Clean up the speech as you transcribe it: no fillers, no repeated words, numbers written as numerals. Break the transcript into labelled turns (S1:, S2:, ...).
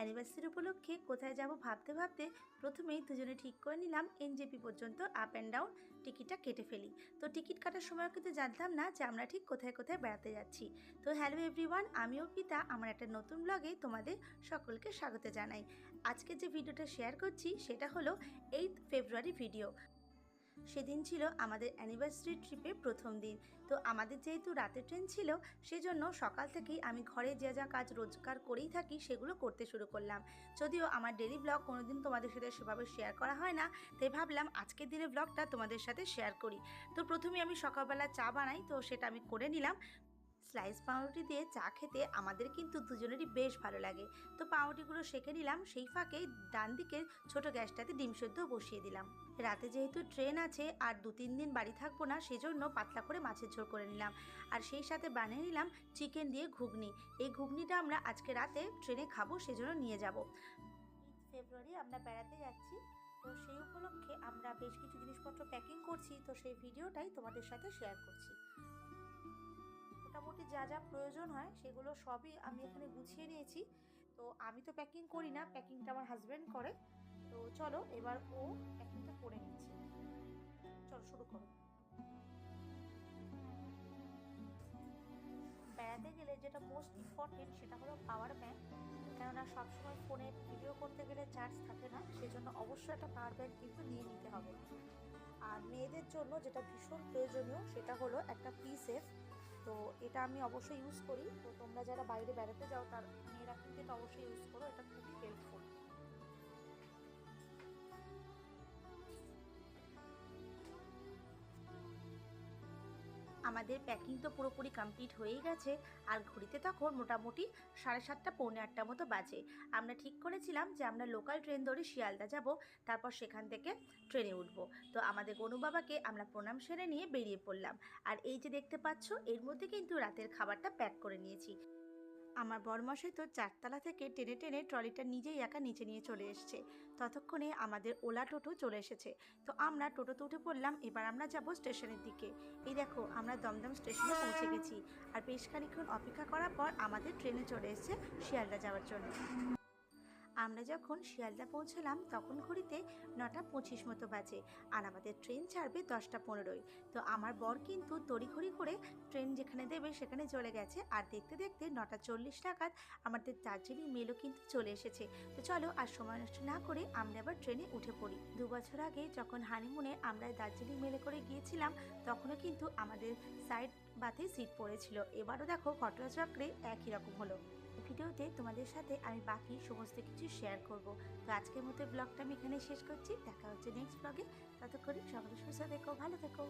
S1: Anniversary উপলক্ষে কোথায় যাব ভাবতে ভাবতে প্রথমেই দুজনে ঠিক করে নিলাম এনজেপি পর্যন্ত আপ অ্যান্ড ডাউন টিকিটটা কেটে ফেলি। তো টিকিট কাটার সময় কিন্তু জানতাম না যে আমরা ঠিক কোথায় কোথায় বেড়াতে যাচ্ছি। তো হ্যালো এভরিওয়ান, আমি অর্পিতা, আমার একটা নতুন ব্লগে তোমাদের সকলকে স্বাগত জানাই। আজকে যে ভিডিওটা শেয়ার করছি সেটা হলো 8 ফেব্রুয়ারি ভিডিও। সেদিন ছিল আমাদের অ্যানিভার্সারি ট্রিপের প্রথম দিন। তো আমাদের যেহেতু রাতের ট্রেন ছিল, সেজন্য সকাল থেকেই আমি ঘরে যা যা কাজ রোজগার করেই থাকি সেগুলো করতে শুরু করলাম। যদিও আমার ডেলি ব্লগ কোনোদিন তোমাদের সাথে সেভাবে শেয়ার করা হয় না, তাই ভাবলাম আজকের দিনের ব্লগটা তোমাদের সাথে শেয়ার করি। তো প্রথমে আমি সকালবেলা চা বানাই, তো সেটা আমি করে নিলাম। স্লাইস পাউরুটি দিয়ে চা খেতে আমাদের কিন্তু দুজনেরই বেশ ভালো লাগে। তো পাউরুটিগুলো সেঁকে নিলাম, সেই ফাঁকে ডান দিকে ছোটো গ্যাসটাতে ডিম সেদ্ধ বসিয়ে দিলাম। রাতে যেহেতু ট্রেন আছে আর 2-3 দিন বাড়ি থাকবো না, সেজন্য পাতলা করে মাছের ঝোল করে নিলাম। আর সেই সাথে বানিয়ে নিলাম চিকেন দিয়ে ঘুগনি। এই ঘুগনিটা আমরা আজকে রাতে ট্রেনে খাবো, সেজন্য নিয়ে যাব। 8 ফেব্রুয়ারি আমরা বেড়াতে যাচ্ছি, তো সেই উপলক্ষে আমরা বেশ কিছু জিনিসপত্র প্যাকিং করছি, তো সেই ভিডিওটাই তোমাদের সাথে শেয়ার করছি। মোটামুটি যা যা প্রয়োজন হয় সেগুলো সবই আমি এখানে গুছিয়ে নিয়েছি। তো আমি তো প্যাকিং করি না, প্যাকিংটা আমার হাজব্যান্ড করে। তো চলো এবার ও প্যাকিংটা করে নিচ্ছে। চলো শুরু করো। বেড়াতে গেলে যেটা মোস্ট ইম্পর্টেন্ট সেটা হলো পাওয়ার ব্যাংক। কেননা সবসময় ফোনে ভিডিও করতে গেলে চার্জ থাকে না, সেজন্য অবশ্যই একটা পাওয়ার ব্যাংক কিন্তু নিয়ে নিতে হবে। আর মেয়েদের জন্য যেটা ভীষণ প্রয়োজনীয় সেটা হলো একটা সেফ। তো এটা আমি অবশ্যই ইউজ করি। তো তোমরা যারা বাইরে বেড়াতে যাও তার মেয়েরা কিন্তু এটা অবশ্যই ইউজ করো, এটা খুবই হেল্পফুল। আমাদের প্যাকিং তো পুরোপুরি কমপ্লিট হয়েই গেছে, আর ঘড়িতে তখন মোটামুটি 7:30 পৌনে 8টার মতো বাজে। আমরা ঠিক করেছিলাম যে আমরা লোকাল ট্রেন ধরে শিয়ালদা যাব, তারপর সেখান থেকে ট্রেনে উঠব। তো আমাদের গনু বাবাকে আমরা প্রণাম সেরে নিয়ে বেরিয়ে পড়লাম। আর এই যে দেখতে পাচ্ছ, এর মধ্যে কিন্তু রাতের খাবারটা প্যাক করে নিয়েছি। আমার বরমশাই তো 4তলা থেকে টেনে টেনে ট্রলিটা নিজেই একা নিচে নিয়ে চলে এসছে। ততক্ষণে আমাদের ওলা টোটো চলে এসেছে। তো আমরা টোটোতে উঠে পড়লাম। এবার আমরা যাব স্টেশনের দিকে। এই দেখো, আমরা দমদম স্টেশনে পৌঁছে গেছি। আর বেশ খানিকক্ষণ অপেক্ষা করার পর আমাদের ট্রেনে চলে এসেছে শিয়ালদা যাওয়ার জন্য। আমরা যখন শিয়ালদা পৌঁছলাম তখন ঘড়িতে 9:25 মতো বাজে, আর আমাদের ট্রেন ছাড়বে 10:15। তো আমার বর কিন্তু তড়িঘড়ি করে ট্রেন যেখানে দেবে সেখানে চলে গেছে। আর দেখতে দেখতে 9:40 নাগাদ আমাদের দার্জিলিং মেলও কিন্তু চলে এসেছে। তো চলো আর সময় নষ্ট না করে আমরা আবার ট্রেনে উঠে পড়ি। 2 বছর আগে যখন হানিমুনে আমরা দার্জিলিং মেলে করে গিয়েছিলাম, তখনও কিন্তু আমাদের সাইড বাথে সিট পড়েছিল। এবারও দেখো ঘটনাচক্রে একই রকম হলো। ভিডিওতে তোমাদের সাথে আমি বাকি সমস্ত কিছু শেয়ার করব। তো আজকের মতো ব্লগটা আমি এখানে শেষ করছি। দেখা হচ্ছে নেক্সট ব্লগে। ততক্ষণে সকলে সুস্থ থেকো, ভালো থেকো।